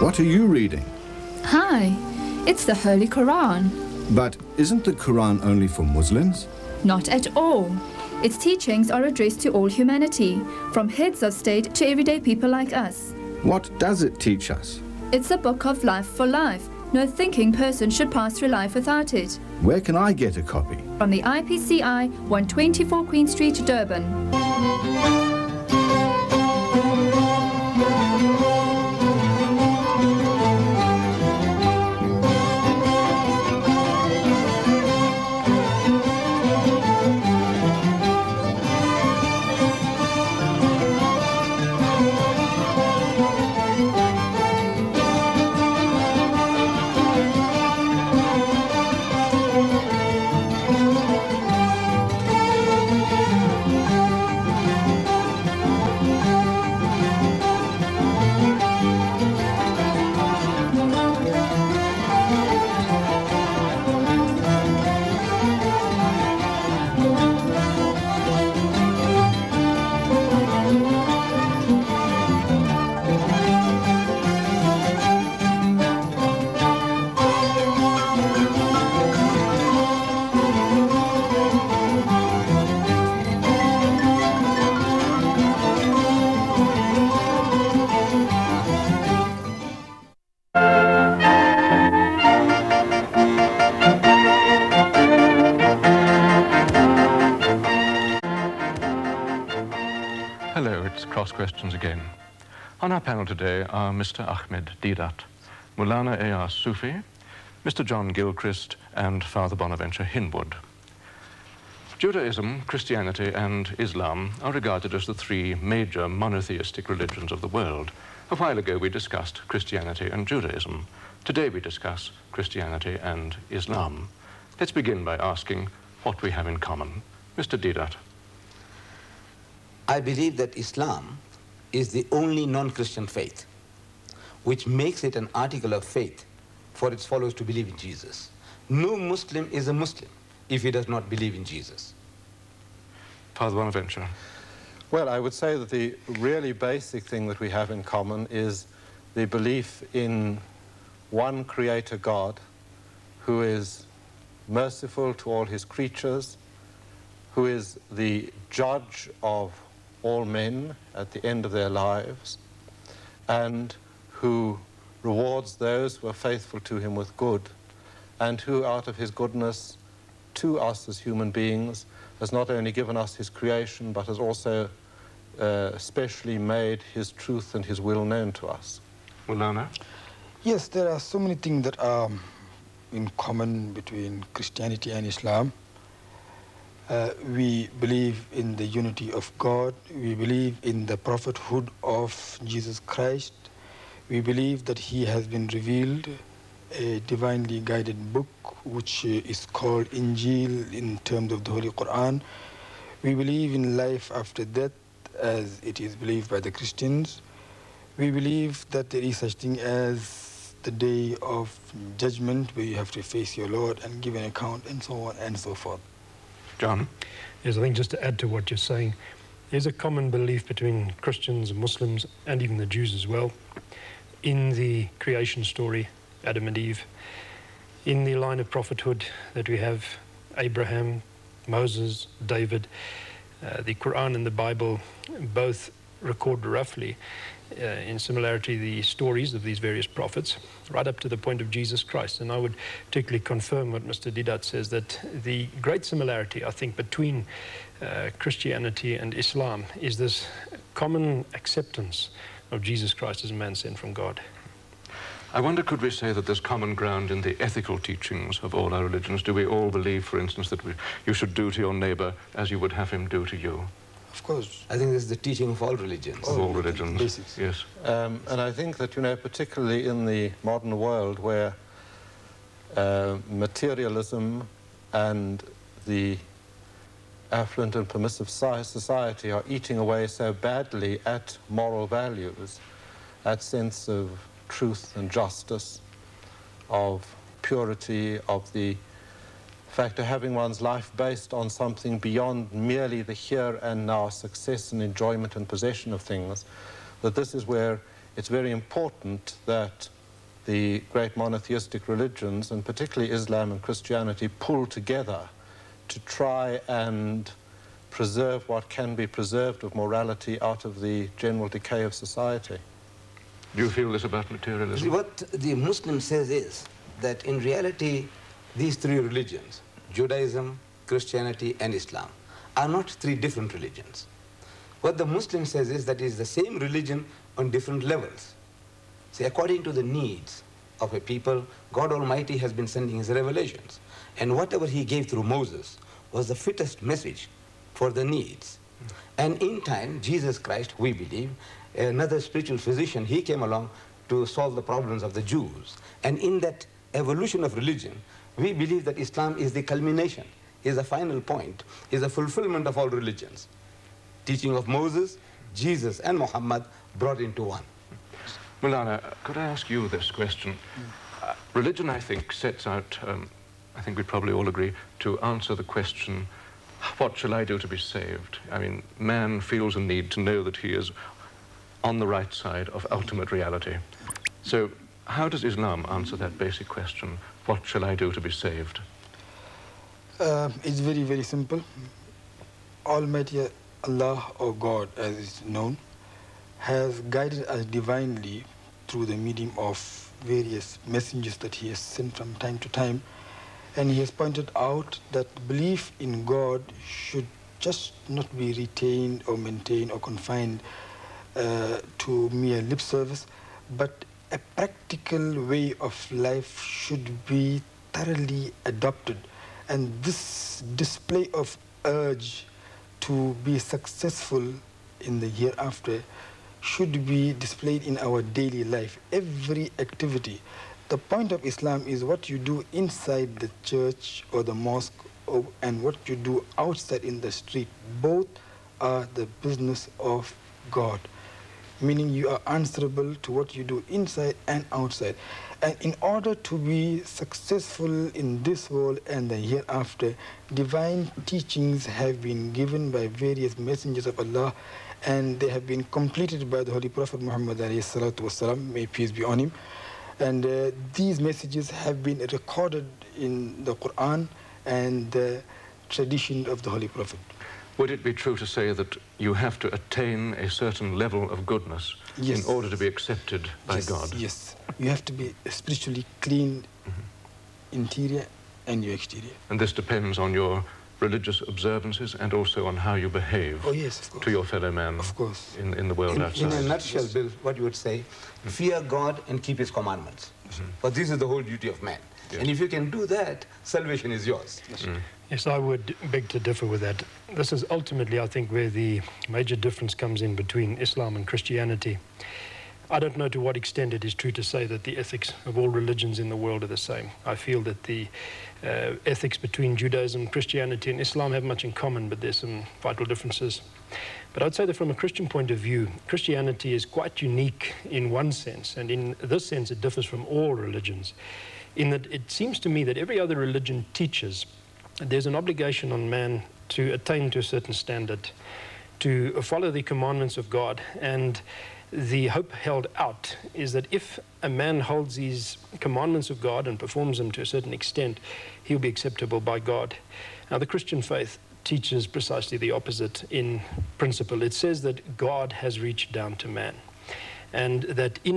What are you reading? Hi, it's the Holy Quran. But isn't the Quran only for Muslims? Not at all. Its teachings are addressed to all humanity, from heads of state to everyday people like us. What does it teach us? It's a book of life for life. No thinking person should pass through life without it. Where can I get a copy? From the IPCI, 124 Queen Street, Durban. Questions again. On our panel today are Mr. Ahmed Deedat, Maulana A.R. Sufi, Mr. John Gilchrist, and Father Bonaventure Hinwood. Judaism, Christianity, and Islam are regarded as the three major monotheistic religions of the world. A while ago we discussed Christianity and Judaism. Today we discuss Christianity and Islam. Let's begin by asking what we have in common. Mr. Deedat. I believe that Islam is the only non-Christian faith, which makes it an article of faith for its followers to believe in Jesus. No Muslim is a Muslim if he does not believe in Jesus. Father Bonaventure. Well, I would say that the really basic thing that we have in common is the belief in one creator God who is merciful to all his creatures, who is the judge of all men at the end of their lives, and who rewards those who are faithful to him with good, and who, out of his goodness to us as human beings, has not only given us his creation, but has also specially made his truth and his will known to us. Maulana? Yes, there are so many things that are in common between Christianity and Islam. We believe in the unity of God. We believe in the prophethood of Jesus Christ. We believe that he has been revealed a divinely guided book which is called Injil in terms of the Holy Quran. We believe in life after death as it is believed by the Christians. We believe that there is such thing as the day of judgment where you have to face your Lord and give an account and so on and so forth. John? Yes, I think just to add to what you're saying, there's a common belief between Christians and Muslims, and even the Jews as well, in the creation story, Adam and Eve, in the line of prophethood that we have Abraham, Moses, David. The Quran and the Bible both record roughly in similarity the stories of these various prophets, right up to the point of Jesus Christ. And I would particularly confirm what Mr. Deedat says, that the great similarity, I think, between Christianity and Islam is this common acceptance of Jesus Christ as a man sent from God. I wonder, could we say that there's common ground in the ethical teachings of all our religions? Do we all believe, for instance, that you should do to your neighbor as you would have him do to you? Of course. I think this is the teaching of all religions. Of all religions, basics. Yes. And I think that, you know, particularly in the modern world where materialism and the affluent and permissive society are eating away so badly at moral values, at sense of truth and justice, of purity, of the fact of having one's life based on something beyond merely the here and now success and enjoyment and possession of things, that this is where it's very important that the great monotheistic religions, and particularly Islam and Christianity, pull together to try and preserve what can be preserved of morality out of the general decay of society. Do you feel this about materialism? What the Muslim says is that in reality, these three religions, Judaism, Christianity, and Islam, are not three different religions. What the Muslim says is that it is the same religion on different levels. See, according to the needs of a people, God Almighty has been sending his revelations. And whatever he gave through Moses was the fittest message for the needs. And in time, Jesus Christ, we believe, another spiritual physician, he came along to solve the problems of the Jews. And in that evolution of religion, we believe that Islam is the culmination, is the final point, is the fulfillment of all religions. Teaching of Moses, Jesus, and Muhammad brought into one. Maulana, could I ask you this question? Religion, I think, sets out, I think we probably all agree, to answer the question, what shall I do to be saved? I mean, man feels a need to know that he is on the right side of ultimate reality. So how does Islam answer that basic question, what shall I do to be saved? It's very, very simple. Almighty Allah, or God as is known, has guided us divinely through the medium of various messengers that he has sent from time to time. And he has pointed out that belief in God should just not be retained or maintained or confined to mere lip service, but a practical way of life should be thoroughly adopted. And this display of urge to be successful in the hereafter should be displayed in our daily life, every activity. The point of Islam is what you do inside the church or the mosque and what you do outside in the street. Both are the business of God, meaning you are answerable to what you do inside and outside. And in order to be successful in this world and the hereafter, divine teachings have been given by various messengers of Allah, and they have been completed by the Holy Prophet Muhammad ﷺ, may peace be on him. And these messages have been recorded in the Quran and the tradition of the Holy Prophet. Would it be true to say that you have to attain a certain level of goodness in order to be accepted by God? Yes, you have to be spiritually clean, interior and your exterior. And this depends on your religious observances and also on how you behave to your fellow man in the world outside. In a nutshell, Bill, what you would say, fear God and keep his commandments. But this is the whole duty of man. Yes. And if you can do that, salvation is yours. Yes, I would beg to differ with that. This is ultimately, I think, where the major difference comes in between Islam and Christianity. I don't know to what extent it is true to say that the ethics of all religions in the world are the same. I feel that the ethics between Judaism, Christianity, and Islam have much in common, but there's some vital differences. But I'd say that from a Christian point of view, Christianity is quite unique in one sense, and in this sense it differs from all religions, in that it seems to me that every other religion teaches there's an obligation on man to attain to a certain standard, to follow the commandments of God, and the hope held out is that if a man holds these commandments of God and performs them to a certain extent, he'll be acceptable by God. Now, the Christian faith teaches precisely the opposite in principle. It says that God has reached down to man, and that in